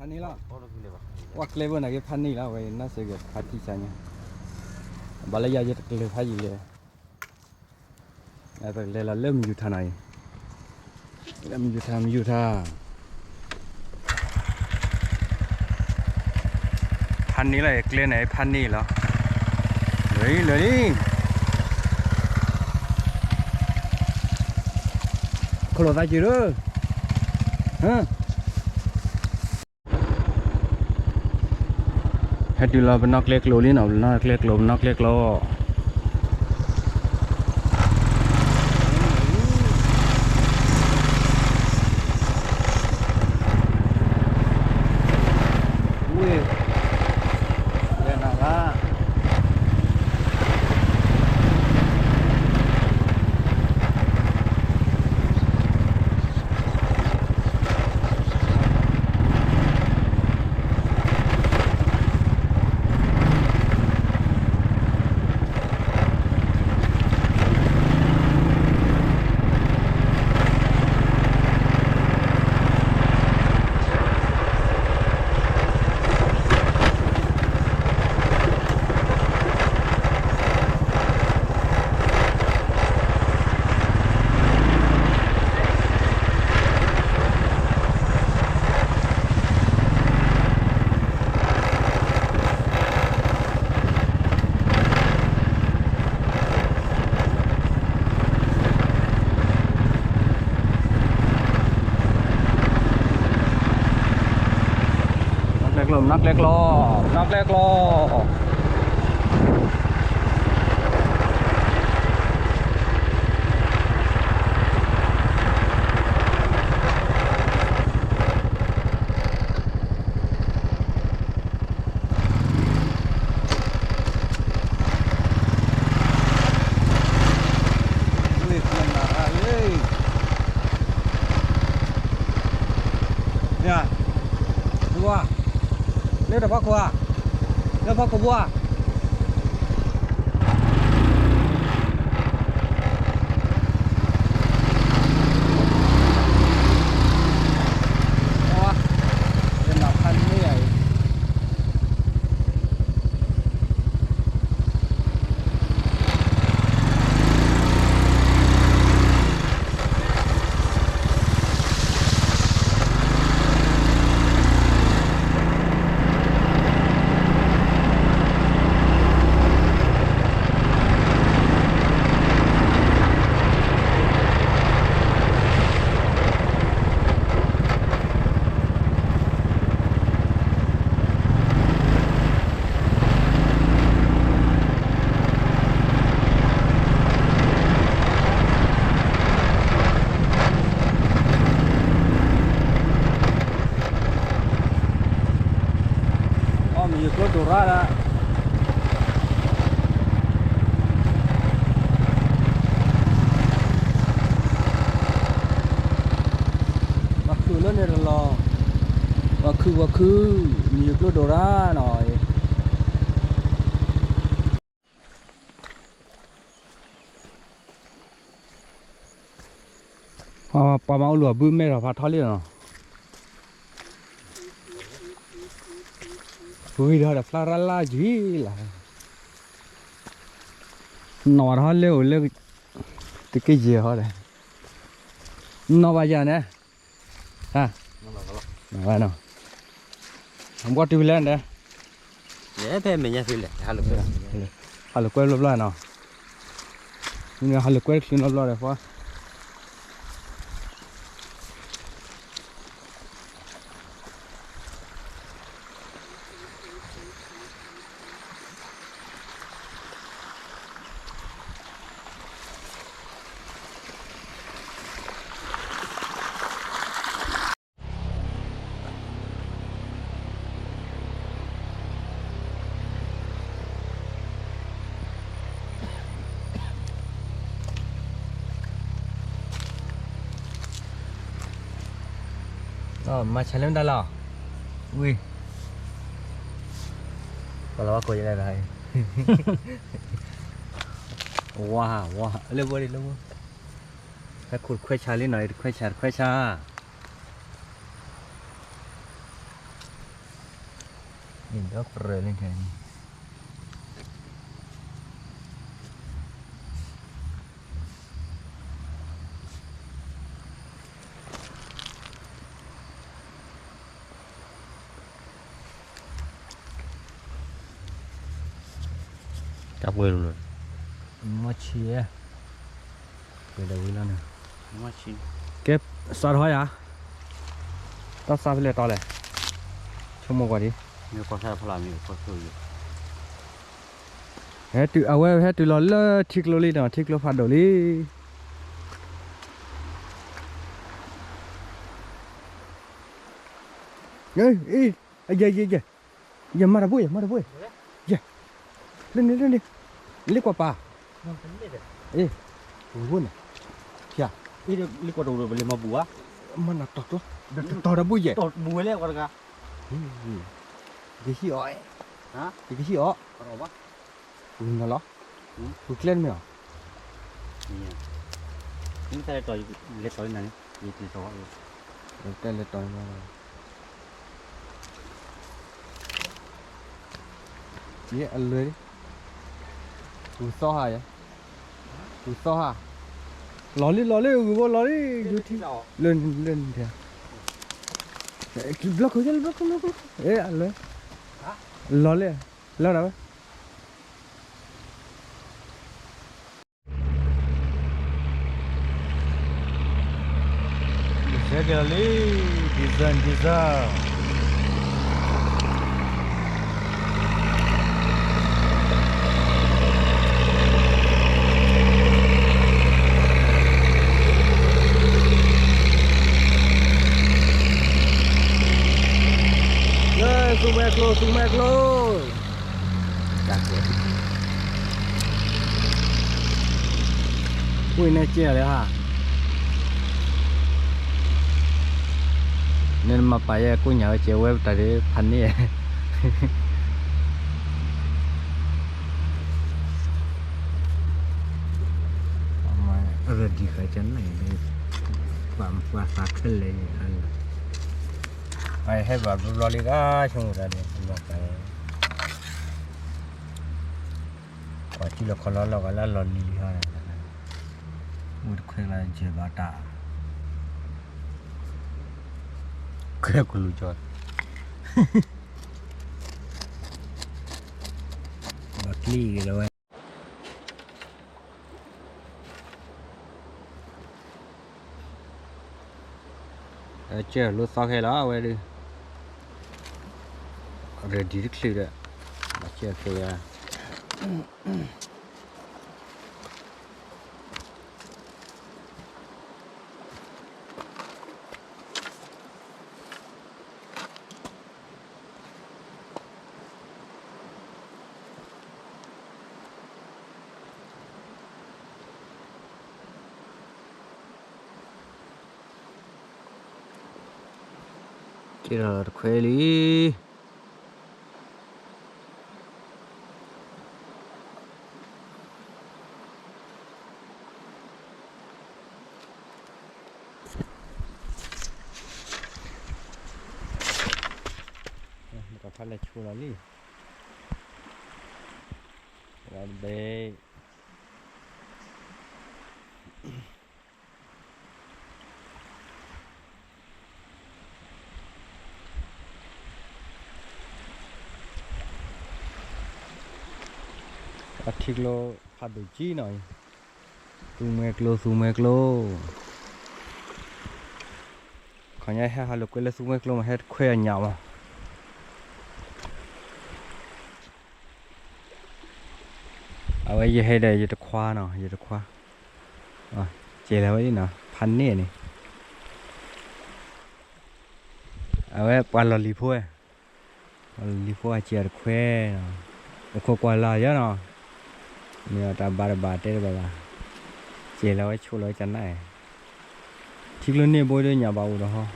พันนี้แล้ววักเลเวอร์ไหนก็พันนี้แล้วไว้น่าเสียเกิดพันที่ใช่เนี่ยบาลายาจะเลยพันอยู่เลยแต่เลยเราเริ่มอยู่ท่าไหนเริ่มอยู่ท่าพันนี้เลยเกลียไหนพันนี้แล้วเลยนี่ขลุ่ยไปจีรู้ฮะให้ดูเราเป็นนักเล็กโลนี่หน่อยนักเล็กโลนักเล็กโลอุ้ยเล่นอะไรนักเล็กล้อนักเล็กล้อเนี่ยดูว่าเรียกแต่พ่อครัวเรียกพ่อครัวเป็นหลักพันไม่ใหญ่มีรถดูร่าละวักคือเล่นในรอวักคือมีรถดูร่าหน่อยพอปลาเมาหลัวบึ้มไม่หรอพัดทอดเลยเนาะอุ้ยเดี๋ยวฟลาราลาจีล่ะนอนฮอลเร็วเร็วตะกี้เจี๋ยวเลยนอนไปยังเนี่ยฮะนอนไปเนาะผมก็ทีวีเล่นเด้เนี่ยเพ่ไม่ยังฟิลเลยฮัลโหลฮัลโหลกวยลบล้อเนาะนี่ฮัลโหลกวยคลีนลบล้อเลยฟ้ามาใช้เล่นได้หรออุ้ยก็แล้วว่ากูจะได้ไรว้าวเร็วดิเร็วแค่ขุดควายชาลิหน่อยควายชา nhìn đó rơi lên kìa Cặp quê luôn rồi. mà chia cái đầu lên nè Machine. kép sao thôi à tao sao phải to này chung một quả đi Nếu có sao phải làm gì có thôi. hết từ hết từ lò thịt lò li nào thịt lò phạt đầu li ê giờ giờ mà bui giờ lên đi lấy quả pa ê buồn này kìa Ini liko dulu beli 5 buah. mana to đã bui vậy Tot buah le warga. cái gì vậy Hah? cái gì vậy Berapa? nó lo lên mèo Iya. Ini saya toy lihat toy nani. Itu soal. tên là toàn gì ăn lưới đi tủ so hả tủ so hả ló đi vô thì lên thì block ê ăn lưới ló lên ló đâu sẽ cái đi design xuống mẹ lô cả ui này chia đấy hả nên mà phải cô nhớ chiều web tại đểพัน นี่ mà rồi đi khai chân này phạm qua phạtขึ้นเลยอันไปให้แบบรอลิก้าช่วงนั้นเนี่ยบอกไปกว่าที่เราคนเราก็แล้วรอลีฮะมุดเคยอะไรเจ็บตาเคยกูรู้จอดบักลี่กันเลยเจ้ารถซอกให้แล้วเอาไว้ดิready to clear it. Check here. Kira kweli. Phải là chua là đi là bê thịt lô phạt đồ chi này sumeklo còn nhai hai lục cái là sumeklo mà hết khoe nhau màเอาไว้ยังให้ได้ยังตะคว้าเนาะยังตะคว้าเจแล้วไว้ดิเนาะพันนี่เอาไว้ปลาลอลิพัวเจียร์แควเนาะโอ้โหปลาลอยเนาะเนี่ยตาบาเต้บ้าเจแล้วไว้ชูเลยจันได้ทิ้งเลยเนี่ยบ่ได้หยาบเอาเนาะ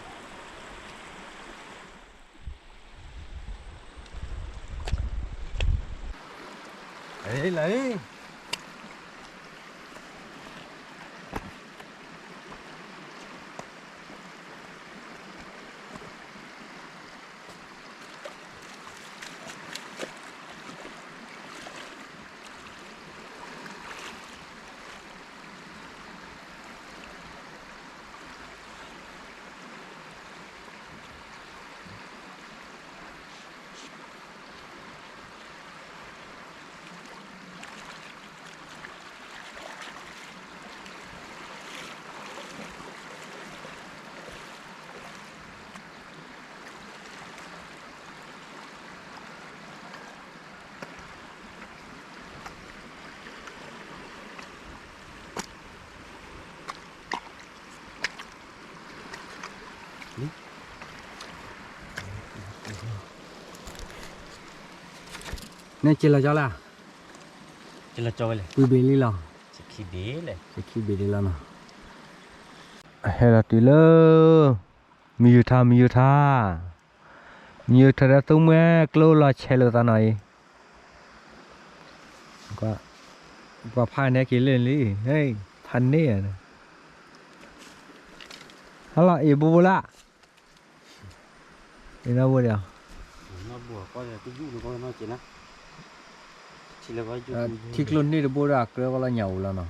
lấy nên chỉ là cho là chỉ là choเลย quy bì li là สิขี้เด้เลย sẽ khi bì đi là nào hay là tí lơ miu tha đã tung mẹ kêu là chạy lơ ta này qua phai này kia lên đi heyพันนี่อ่ะฮัลโหลอีบูละอีน่าบูเดียว nó bùa coi là cái dụ nó coi nó chỉ nó chỉ là coi dụ ที่คลุนนี่บูรักเรียกว่าละเหนียวแล้วเนาะ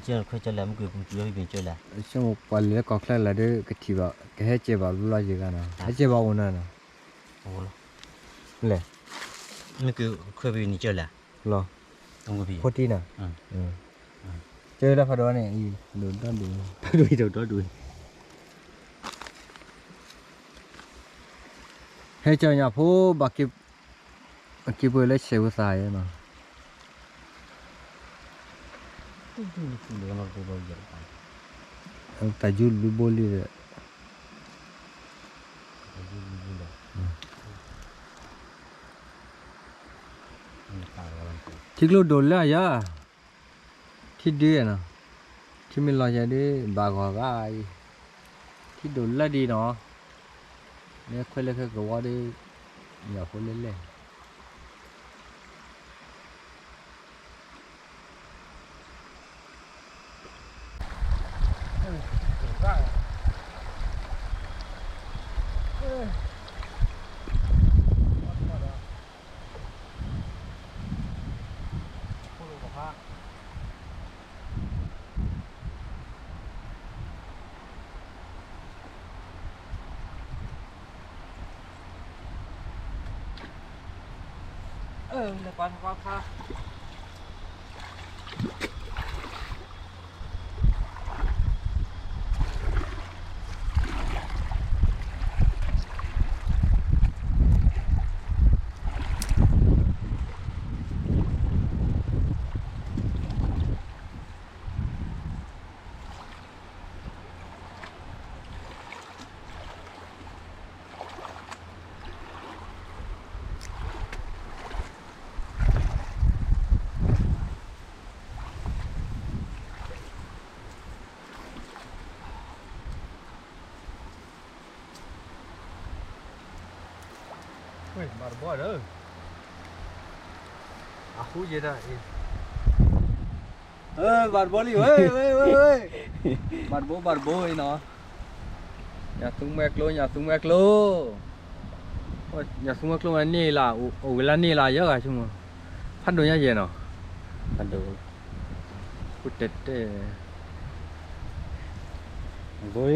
chơi là coi chơi là một người cũng chơi bên chơi là ช่วงปลายก็คล้ายละเด้อกะทิบ่กะให้เจ็บบ่รู้ละจิกันนะให้เจ็บบ่อุ่นน่ะ ồ แหละ nó cứ coi bên chơi là รอ không có gì โคตรดีน่ะ เจอแล้วพอดอเนี่ยอีโดนต้นดู đuôi ให้เจอเนี่ยผู้บักกิบเลยเสียวสายเนาะ nó cũng bao giờ แต่ยุลบ่ลีเลยที่กลุโดนแล้วยะที่ดีน่ะที่มีรอยจะได้บากว่าก็ที่โดนแล้วดีเนาะเนี่ยค่อยเล็กก็ว่าได้อย่าพูดเล่นเลยปันว่าพาเฮ้ยบาร์บอเด้ออาคูเยด้บาร์บอลี่เฮ้ยบาร์บอไอ้เนาะอย่าตุ้งแมกโลอย่าตุ้งแมกโลอย่าตุ้งแมกโลอันนี้ล่ะโอ้เวลานี่ล่ะเยอะอะชั่วโมงพันดูยังเย็นเนาะ พันดู กูเด็ดเด้ vui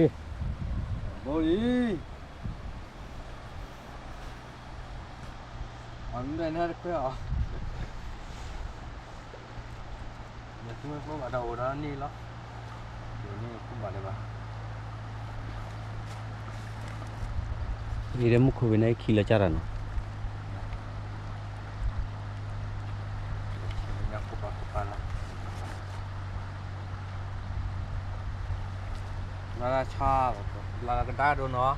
บอลี่อันนี้น่าจะคุยอ่ะอย่าตุ้งแมกโลมาดูร้านนี้ละเดี๋ยวนี้คุ้มบาทเลยปะ 이래 먹고 왜 나 길러 자라노 Minyak kupa-kupa Lala cha Lala geda do no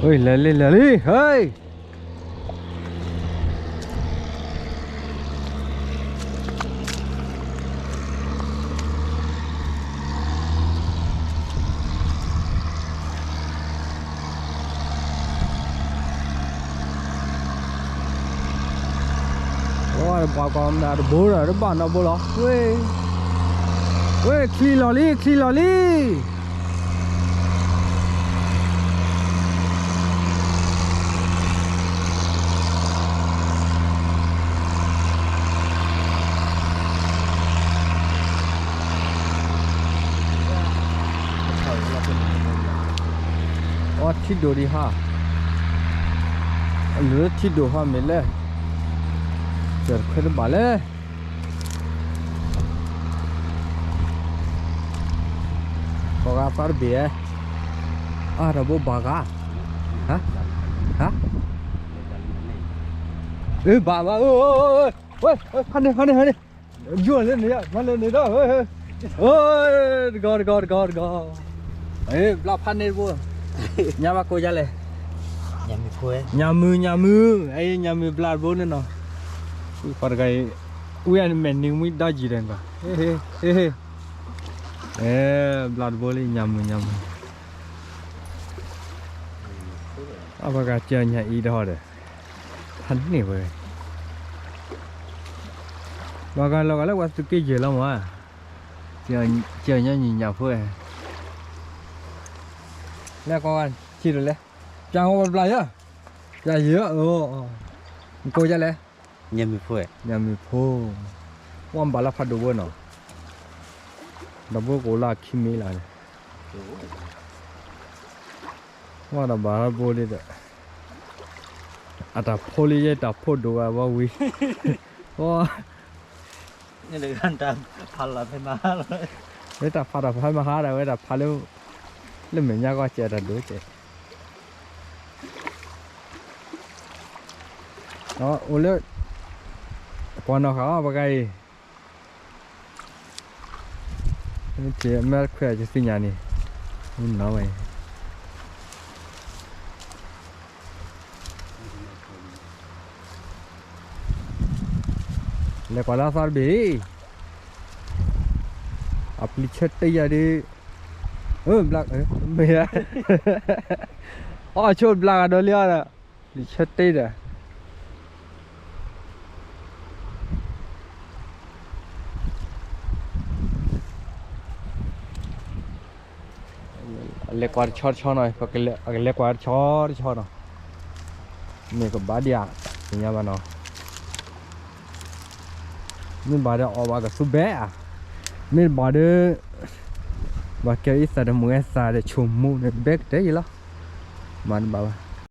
Ôi lên đi ơi ôi bà con đã bố rồi đó bạn nào bố đó ôi ôi khi lò liที่ดูดีฮะหรือที่ดูฮะไม่เลย เจอขึ้นมาเลยบากาฟาร์เบียระบบบากาฮะฮะบ้าเฮ้ยฮันนี่ยุ่งเลยเนี่ยมาเลยเนี่ยเฮ้ยกอดปลาพันนี่บัวญามาโกยเลย ยังมีคุย ญามือไอ้ญามือปลาบัวเนี่ยเนาะฟาร์ไกอุ้ยอันมันนิ่งไม่ได้จีเรนป่ะปลาบัวเลยญามือบากาเจอญาอีดอเด้พันนี่เว้ยบากาเราก็เรียกว่าสุกี้เจแล้วมั้งเจอญาญาเพื่อแล้วก็ชิลเลยจังหวะปลายอะปลายเยอะกูจะเลย ยังมีคุย ยังมีพูว่าบาลาพัดดูเนาะดับเบิลโกลาคิมิลาเลยว่าดับบาลาโบลิเดอาตาโพลีเยตาพูดดูว่าวิว่า นี่เลยกันตามพันละไปมาเลย เวตาพาดาพันมาหาได้เวตาพาเร็วเล่นเหมือนยาก็เจอแต่ดูเจโอ้เล่ก่อนเราเขาปะไกนี่เจแม่แขวจะสิญญานี่นี่น้อยเลยก่อนเราสารบีआपली छट्टी यारी ब्लॅक भैया छोट ब्लॅक आडवली यार आपली छट्टी रे ले क्वार छोर ना पकले अगले क्वार छोर ना मेरे को बादिया यहाँ बनो मैं बादिया और बागा सुबह मेरे बारे बाकी इस तरह मुझे सारे चुम्मू ने बैग दे ये लो मान बाबा